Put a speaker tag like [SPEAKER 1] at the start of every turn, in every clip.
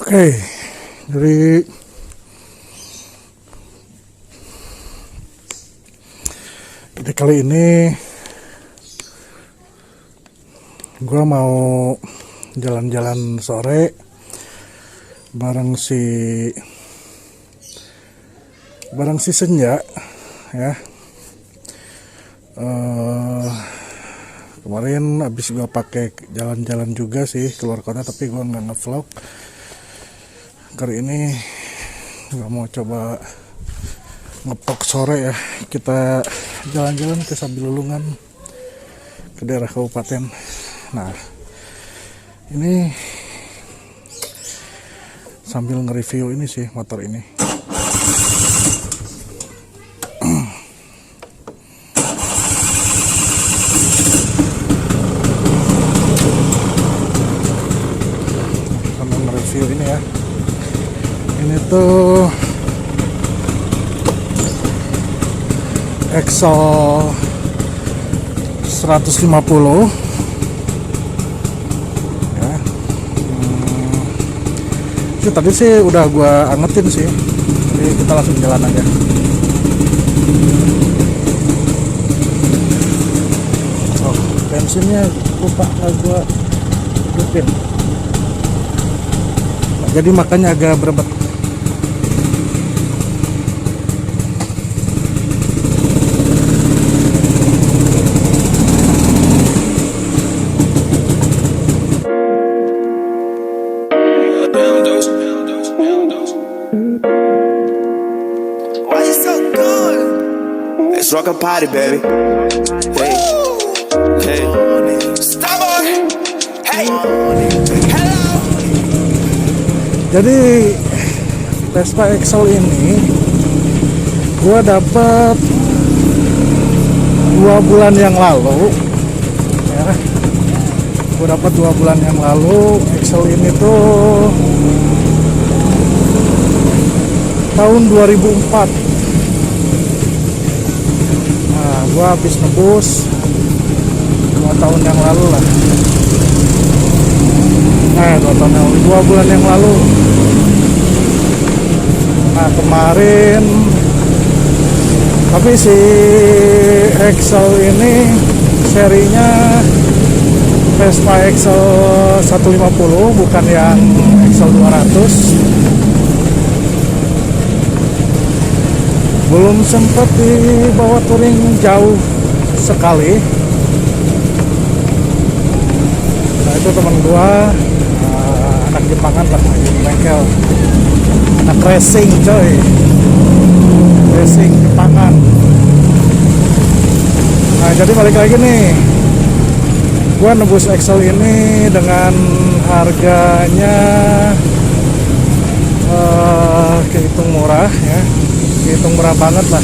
[SPEAKER 1] Oke, jadi kali ini gue mau jalan-jalan sore bareng si Senja ya. Kemarin abis gue pakai jalan-jalan juga sih keluar kota, tapi gue nggak ngevlog. Kali ini gue mau coba ngepok sore ya, kita jalan-jalan ke Sabilulungan, ke daerah kabupaten. Nah, ini sambil nge-review ini sih motor ini. Sambil nge-review ini ya. Ini tuh Excel 150 ya. Tadi sih udah gua angetin sih, jadi kita langsung jalan aja. Oh, bensinnya lupa gua hidupin, jadi makanya agak berebet.
[SPEAKER 2] Let's rock a party, baby. Hey, hey, Starboy. Hey, hello.
[SPEAKER 1] Jadi Vespa Excel ini gua dapet 2 bulan yang lalu ya. Gua dapat 2 bulan yang lalu. Excel ini tuh tahun 2004. Nah, gua habis nebus 2 tahun yang lalu lah. Nah, 2 tahun yang lalu, 2 bulan yang lalu. Nah, kemarin tapi si Excel ini serinya Vespa Excel 150, bukan yang Excel 200. Belum sempat dibawa touring jauh sekali. Nah, itu teman gua, anak Jepangan lah, di bengkel, anak racing coy, racing Jepangan. Nah, jadi balik lagi nih, gua nebus Excel ini dengan harganya kehitung murah ya, kehitung murah banget lah.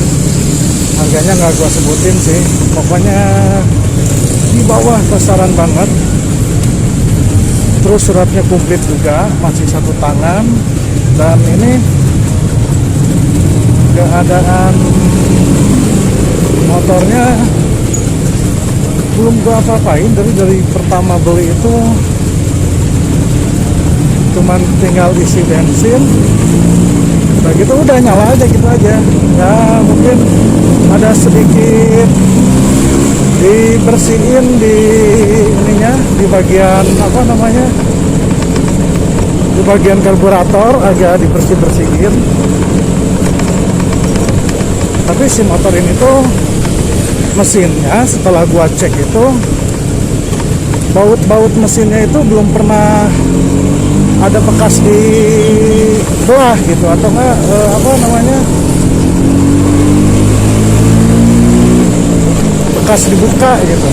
[SPEAKER 1] Harganya nggak gua sebutin sih, pokoknya di bawah pasaran banget. Terus suratnya komplit juga, masih 1 tangan. Dan ini keadaan motornya belum gua apa-apain. Dari pertama beli itu cuman tinggal isi bensin, udah gitu udah nyala aja gitu aja ya. Mungkin ada sedikit dibersihin di ininya, di bagian apa namanya, di bagian karburator agak dibersih-bersihin. Tapi si motor ini tuh mesinnya setelah gua cek itu, baut mesinnya itu belum pernah ada bekas di belah gitu, atau enggak apa namanya, bekas dibuka gitu.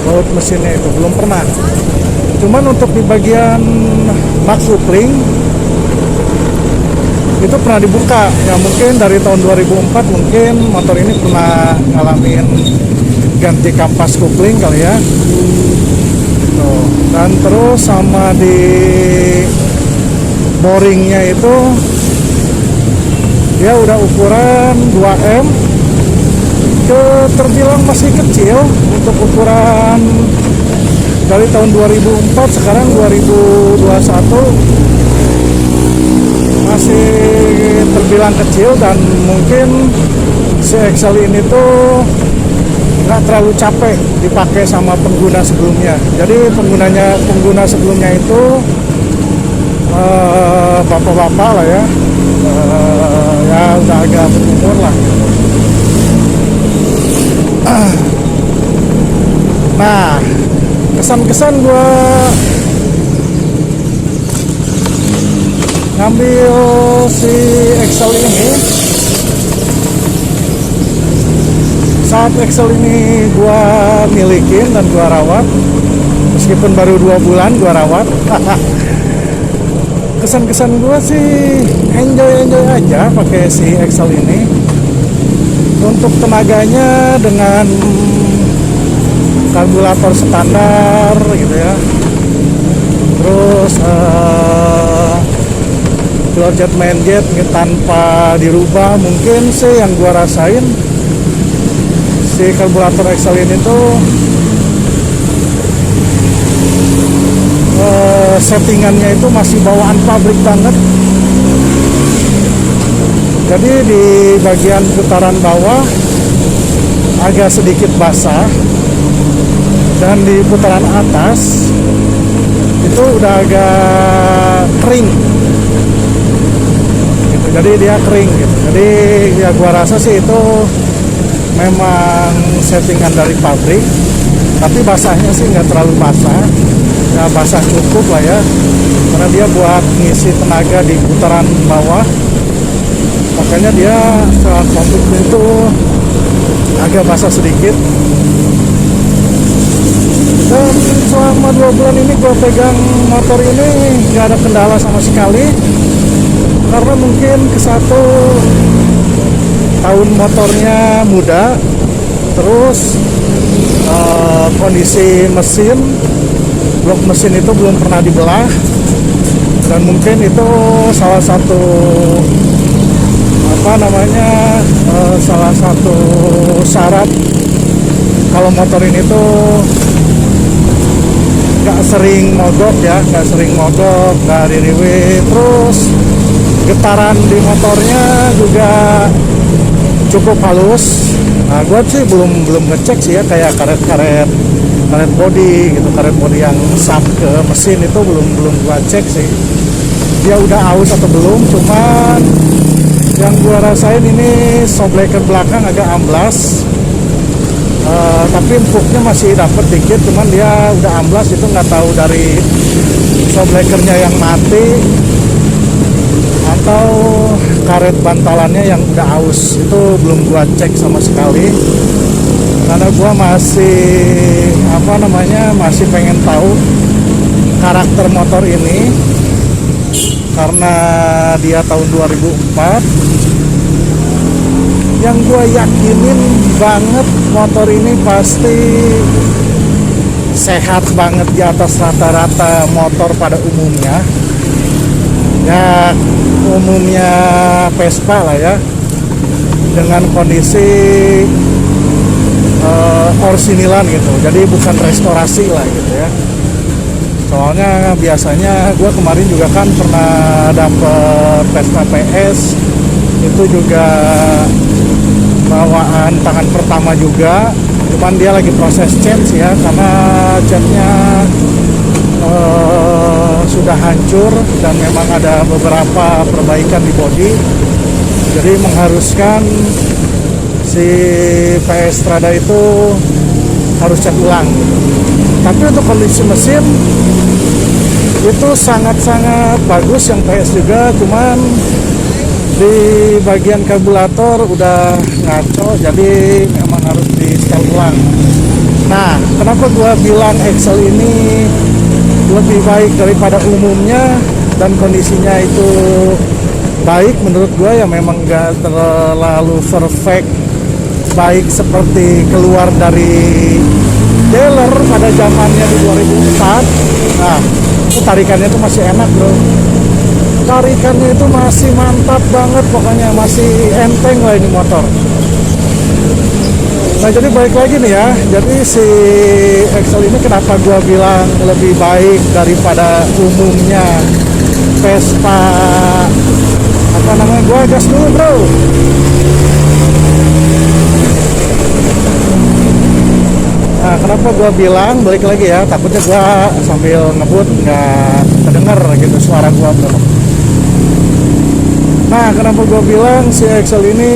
[SPEAKER 1] Baut mesinnya itu belum pernah. Cuman untuk di bagian bak kopling itu pernah dibuka ya. Mungkin dari tahun 2004 mungkin motor ini pernah ngalamin ganti kampas kopling kali ya. Tuh. Dan terus sama di boringnya itu dia udah ukuran 2M, terbilang masih kecil untuk ukuran dari tahun 2004, sekarang 2021 terbilang kecil dan mungkin si Excel ini tuh nggak terlalu capek dipakai sama pengguna sebelumnya. Jadi pengguna sebelumnya itu bapak-bapak lah ya, ya udah agak berumur lah. Nah, kesan-kesan gue ngambil si Excel ini, saat Excel ini gue milikin dan gue rawat, meskipun baru 2 bulan gue rawat. Kesan-kesan gue sih enjoy aja pakai si Excel ini. Untuk tenaganya dengan karburator standar gitu ya, terus floor jet main jet tanpa dirubah, mungkin sih yang gua rasain si karburator Excel ini tuh settingannya itu masih bawaan pabrik banget. Jadi di bagian putaran bawah agak sedikit basah, dan di putaran atas itu udah agak kering gitu. Jadi dia kering gitu. Jadi ya gua rasa sih itu memang settingan dari pabrik, tapi basahnya sih nggak terlalu basah, ya basah cukup lah ya, karena dia buat ngisi tenaga di putaran bawah, makanya dia saat pabrik itu agak basah sedikit. Dan selama 2 bulan ini gue pegang motor ini nggak ada kendala sama sekali, karena mungkin ke-1 tahun motornya muda, terus kondisi mesin, blok mesin itu belum pernah dibelah, dan mungkin itu salah satu salah satu syarat kalau motor ini tuh nggak sering mogok ya, nggak ririwit. Terus getaran di motornya juga cukup halus. Nah, gue sih belum ngecek sih ya, kayak karet body gitu, karet body yang sub ke mesin itu belum gue cek sih, dia udah aus atau belum. Cuman yang gue rasain ini shockbreaker belakang agak amblas, tapi empuknya masih dapet dikit, cuman dia udah amblas. Itu nggak tahu dari shockbreakernya yang mati atau karet bantalannya yang udah aus. Itu belum gua cek sama sekali, karena gua masih pengen tahu karakter motor ini, karena dia tahun 2004. Yang gue yakinin banget motor ini pasti sehat banget, di atas rata-rata motor pada umumnya ya, umumnya Vespa lah ya, dengan kondisi orsinilan gitu, jadi bukan restorasi lah gitu ya. Soalnya biasanya gue kemarin juga kan pernah dapet Vespa PS, itu juga bawaan tangan pertama juga, cuman dia lagi proses change ya, karena catnya sudah hancur dan memang ada beberapa perbaikan di bodi, jadi mengharuskan si PS Strada itu harus cat ulang gitu. Tapi untuk kondisi mesin itu sangat-sangat bagus yang PS juga, cuman di bagian karburator udah ngaco, jadi memang harus di setel ulang. Nah, kenapa gua bilang Excel ini lebih baik daripada umumnya dan kondisinya itu baik menurut gua, ya memang gak terlalu perfect baik seperti keluar dari dealer pada zamannya di 2004. Nah, itu tarikannya itu masih enak bro, tarikannya itu masih mantap banget, pokoknya masih enteng lah ini motor. Nah, jadi balik lagi nih ya, jadi si Excel ini kenapa gua bilang lebih baik daripada umumnya Vespa gua gas dulu bro. Nah, kenapa gua bilang balik lagi ya, takutnya gua sambil ngebut nggak terdengar gitu suara gua bro. Nah, kenapa gua bilang si Excel ini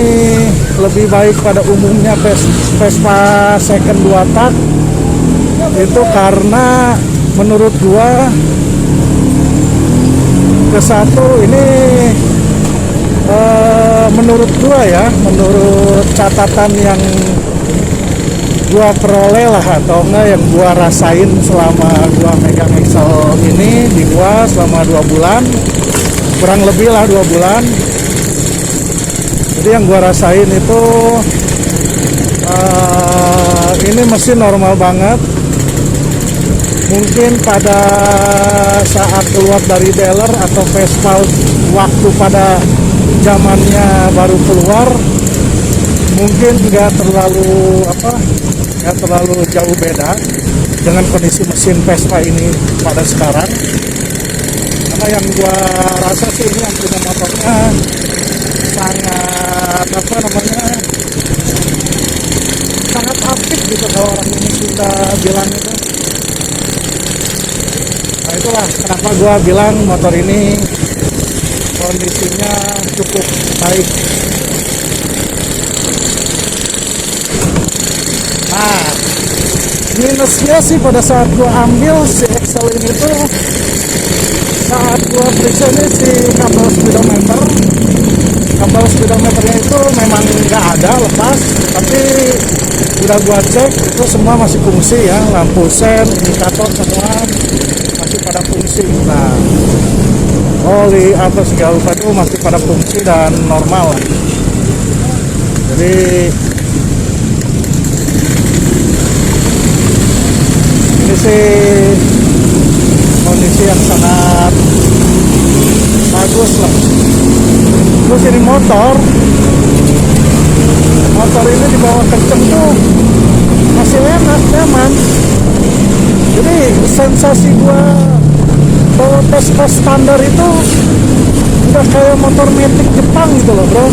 [SPEAKER 1] lebih baik pada umumnya Vespa second 2 tak, itu karena menurut gua ke satu ini menurut gua ya, menurut catatan yang gua peroleh lah atau enggak yang gua rasain selama gua megang Excel ini di gua selama 2 bulan, kurang lebih lah 2 bulan. Jadi yang gua rasain itu ini mesin normal banget. Mungkin pada saat keluar dari dealer atau Vespa waktu pada zamannya baru keluar, mungkin nggak terlalu jauh beda dengan kondisi mesin Vespa ini pada sekarang. Karena yang gua rasa sih ini yang punya motornya sangat sangat apik gitu kalau orang ini kita bilang itu. Nah, itulah kenapa gua bilang motor ini kondisinya cukup baik. Nah, minusnya sih pada saat gua ambil si Excel ini tuh, saat gua periksa ini si kabel speedometernya itu memang nggak ada, lepas, tapi udah gua cek itu semua masih fungsi ya, lampu sen, indikator semua masih pada fungsi. Nah, oli apa segala lupa itu masih pada fungsi dan normal. Jadi ini sih kondisi yang sangat bagus lah. Terus ini motor ini dibawa kenceng tuh masih enak, nyaman. Jadi sensasi gua bawa Vespa standar itu udah kayak motor metik Jepang gitu loh bro.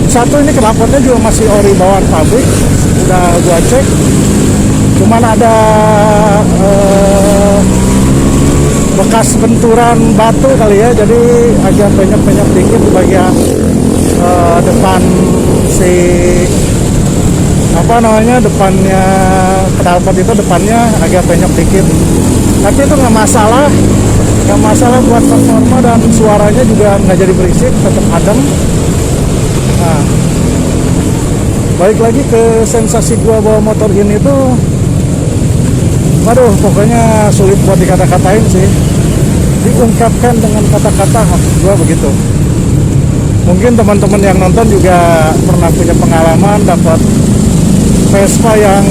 [SPEAKER 1] Satu, ini knalpotnya juga masih ori bawaan pabrik, udah gua cek. Cuman ada bekas benturan batu kali ya, jadi agak penyok-penyok dikit di bagian depan si depannya knalpot itu, depannya agak penyok dikit. Tapi itu nggak masalah buat performa dan suaranya juga nggak jadi berisik, tetap adem. Nah, balik lagi ke sensasi gua bawa motor ini tuh, waduh, pokoknya sulit buat dikata-katain sih, diungkapkan dengan kata-kata gua begitu. Mungkin teman-teman yang nonton juga pernah punya pengalaman dapat Vespa yang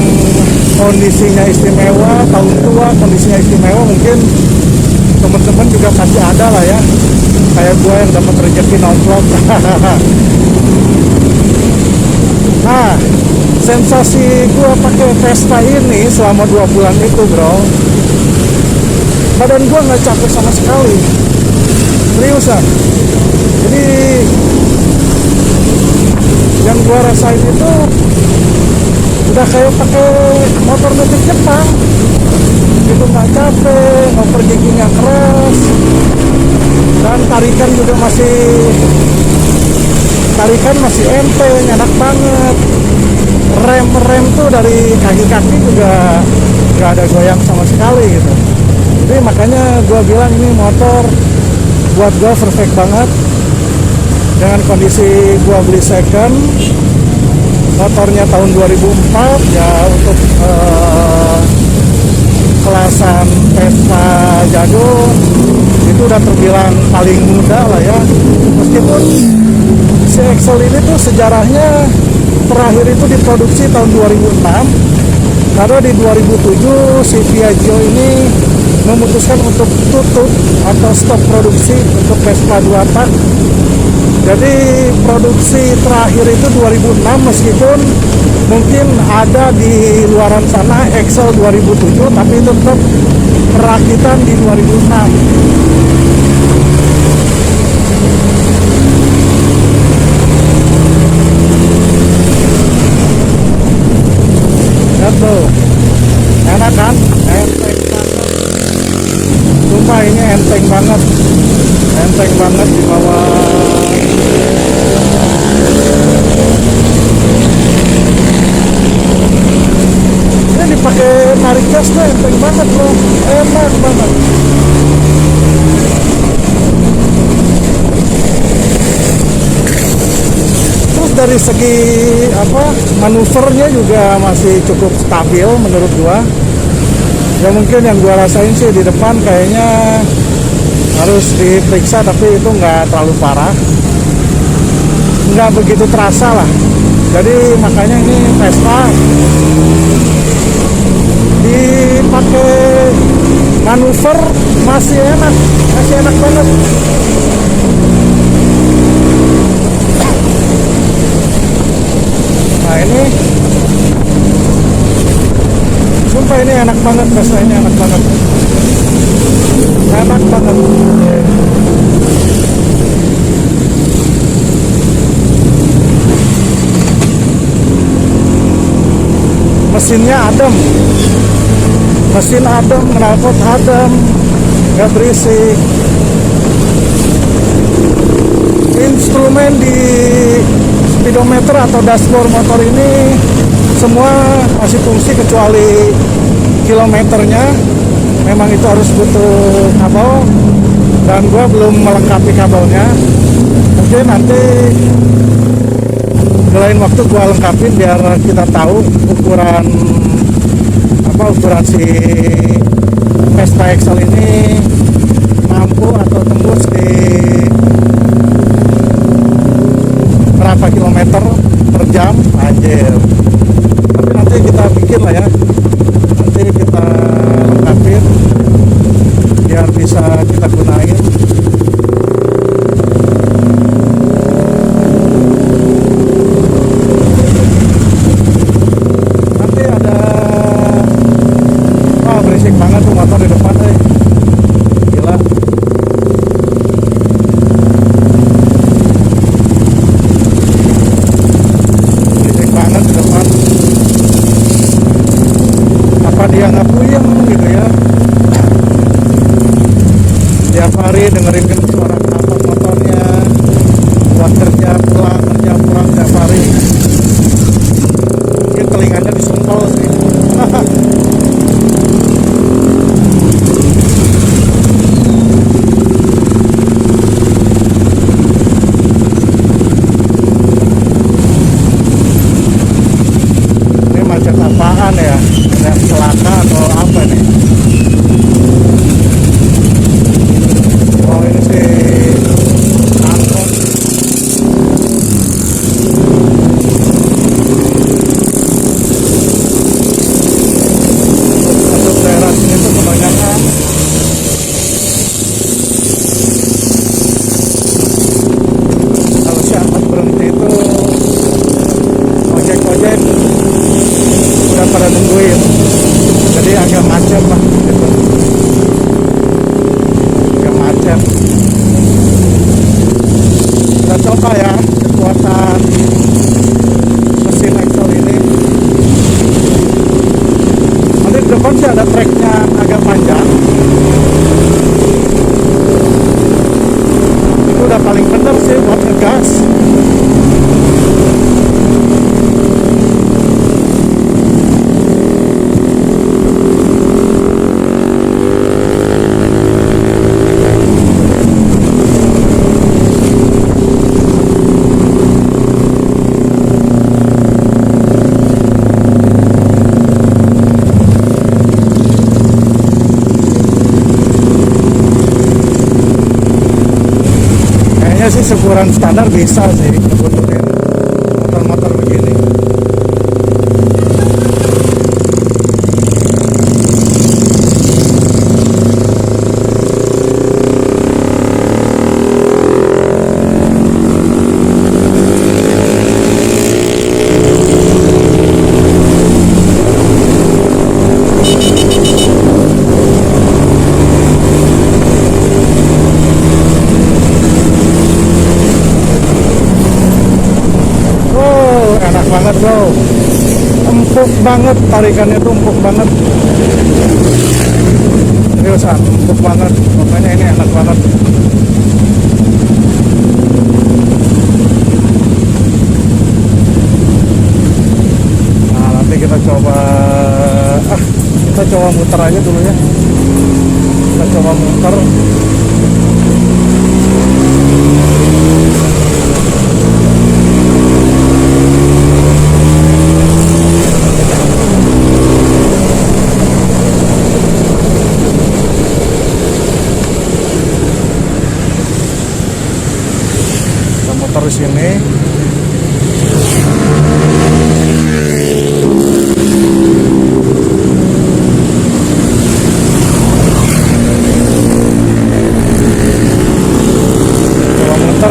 [SPEAKER 1] kondisinya istimewa, tahun tua kondisinya istimewa, mungkin teman-teman juga pasti ada lah ya, kayak gua yang dapat rezeki non-vlog. Nah, sensasi gua pakai Vespa ini selama 2 bulan itu bro, badan gua nggak capek sama sekali, seriusan. Jadi yang gua rasain itu udah kayak pakai motor metik Jepang itu, nggak capek, ngoper giginya keras, dan tarikan masih enteng, enak banget. Rem tuh dari kaki-kaki juga nggak ada goyang sama sekali gitu. Jadi makanya gue bilang ini motor buat gue perfect banget. Dengan kondisi gue beli second, motornya tahun 2004 ya, untuk kelasan Vespa jadul itu udah terbilang paling muda lah ya. Meskipun si Excel ini tuh sejarahnya terakhir itu diproduksi tahun 2006, karena di 2007 si Piaggio ini memutuskan untuk tutup atau stop produksi untuk Vespa 2 tak. Jadi produksi terakhir itu 2006, meskipun mungkin ada di luaran sana Excel 2007, tapi tetap perakitan di 2006. enteng banget di bawah. Ini dipakai narik gas tuh enteng banget bro, enak banget. Terus dari segi manuvernya juga masih cukup stabil menurut gua. Ya mungkin yang gua rasain sih di depan kayaknya harus diperiksa, tapi itu nggak terlalu parah, nggak begitu terasa lah. Jadi makanya ini Vespa dipakai manuver masih enak banget. Nah ini sumpah ini enak banget, Vespa ini enak banget. Mesinnya adem, mesin adem, knalpot adem, gak berisik. Instrumen di speedometer atau dashboard motor ini semua masih fungsi kecuali kilometernya. Memang itu harus butuh kabel dan gua belum melengkapi kabelnya. Mungkin nanti di lain waktu gua lengkapin biar kita tahu ukuran si Vespa Excel ini mampu atau tembus di berapa kilometer per jam. Anjir, tapi nanti kita bikin lah ya, nanti kita lengkapin biar bisa kita gunain. Nanti ada berisik banget tuh motor di depan deh, gila. Berisik banget di depan. Apa dia nggak puyeng gitu ya? Tiap hari dengerin suara knalpot motornya buat kerja pulang tiap hari. Mungkin telinganya disempel sih. Ini macet apaan ya? Ada celaka atau apa nih? Oh ini sih angkot. Untuk daerah sini tuh kebanyakan kalau si angkot berhenti itu ojek udah pada nungguin, jadi agak macet lah gitu. Agak macet. Kita coba ya kekuatan mesin Excel ini. Nanti di depan sih ada treknya agak panjang. Itu udah paling bener sih buat ngegas. Sih ukuran standar bisa sih ngebutuhin motor-motor begini. Banget bro, empuk banget, tarikannya tuh empuk banget, seriusan empuk banget, pokoknya ini enak banget. coba muter aja dulu ya. Kita coba muter. Kita muter di sini.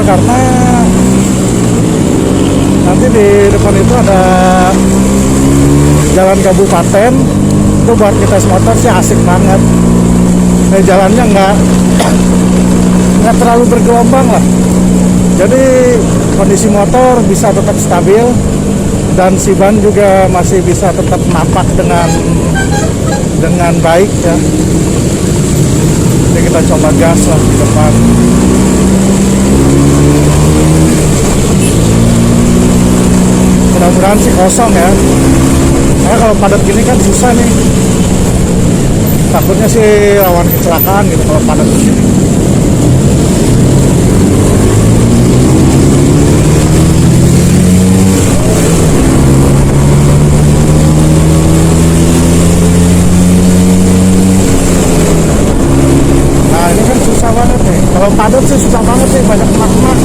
[SPEAKER 1] Karena nanti di depan itu ada jalan kabupaten, itu buat kita motor sih asik banget. Jalannya nggak terlalu bergelombang lah, jadi kondisi motor bisa tetap stabil dan si ban juga masih bisa tetap napak dengan baik ya. Jadi kita coba gas lah di depan. Mudah-mudahan sih kosong ya, karena kalau padat gini kan susah nih, takutnya sih rawan kecelakaan gitu kalau padat begini. Nah ini kan susah banget nih, kalau padat sih susah banget nih, banyak emak-emak.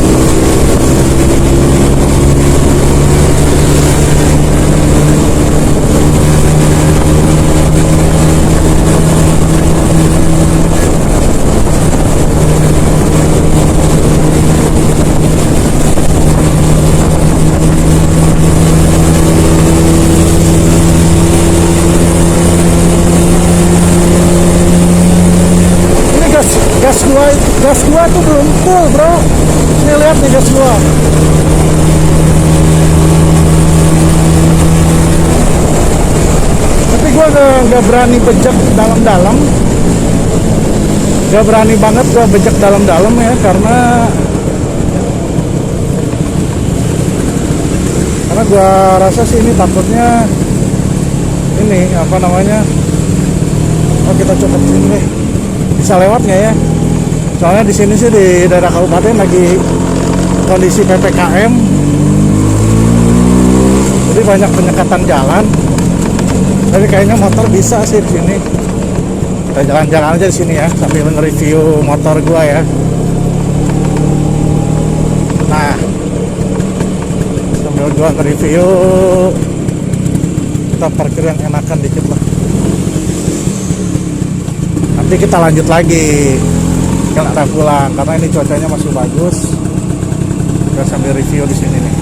[SPEAKER 1] Gas gua tuh belum full bro. Ini lihat nih gas gua. Tapi gua nggak berani bejek dalam-dalam. Gak berani banget gua bejek dalam-dalam ya, karena gua rasa sih ini takutnya ini apa namanya. Oh kita coba sini deh. Bisa lewat nggak ya? Soalnya di sini sih di daerah kabupaten lagi kondisi PPKM, jadi banyak penyekatan jalan. Jadi kayaknya motor bisa sih di sini. Kita jalan-jalan aja di sini ya, sambil nge-review motor gua ya. Nah, sambil gua nge-review, kita parkir yang enakan dikit lah. Nanti kita lanjut lagi. Kalau ada pulang, karena ini cuacanya masih bagus. Kita sambil review di sini nih.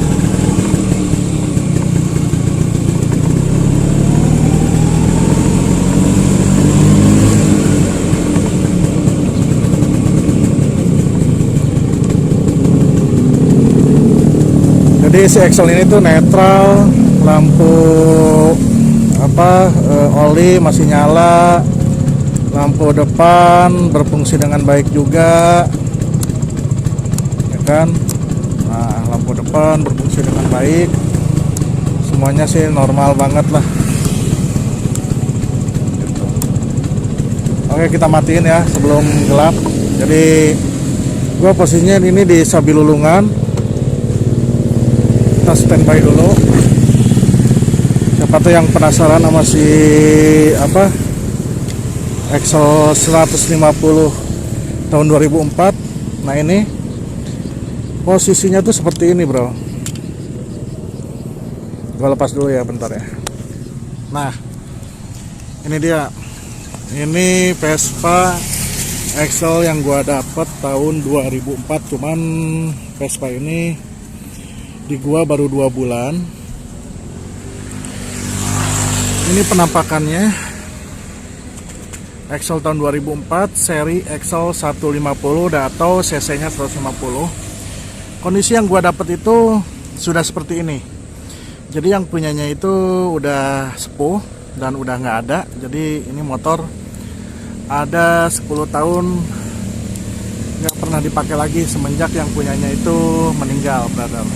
[SPEAKER 1] Jadi si Excel ini tuh netral, lampu oli masih nyala. Lampu depan berfungsi dengan baik juga, ya kan? Nah, lampu depan berfungsi dengan baik, semuanya sih normal banget lah. Gitu. Oke, kita matiin ya sebelum gelap. Jadi, gua posisinya ini di Sabilulungan. Kita standby dulu. Siapa tuh yang penasaran sama si Excel 150 tahun 2004. Nah ini posisinya tuh seperti ini bro. Gua lepas dulu ya bentar ya. Nah ini dia, ini Vespa Excel yang gua dapet tahun 2004. Cuman Vespa ini di gua baru 2 bulan. Ini penampakannya Excel tahun 2004, seri Excel 150 atau cc-nya 150. Kondisi yang gua dapet itu sudah seperti ini. Jadi yang punyanya itu udah sepuh dan udah nggak ada. Jadi ini motor ada 10 tahun nggak pernah dipakai lagi semenjak yang punyanya itu meninggal, brother.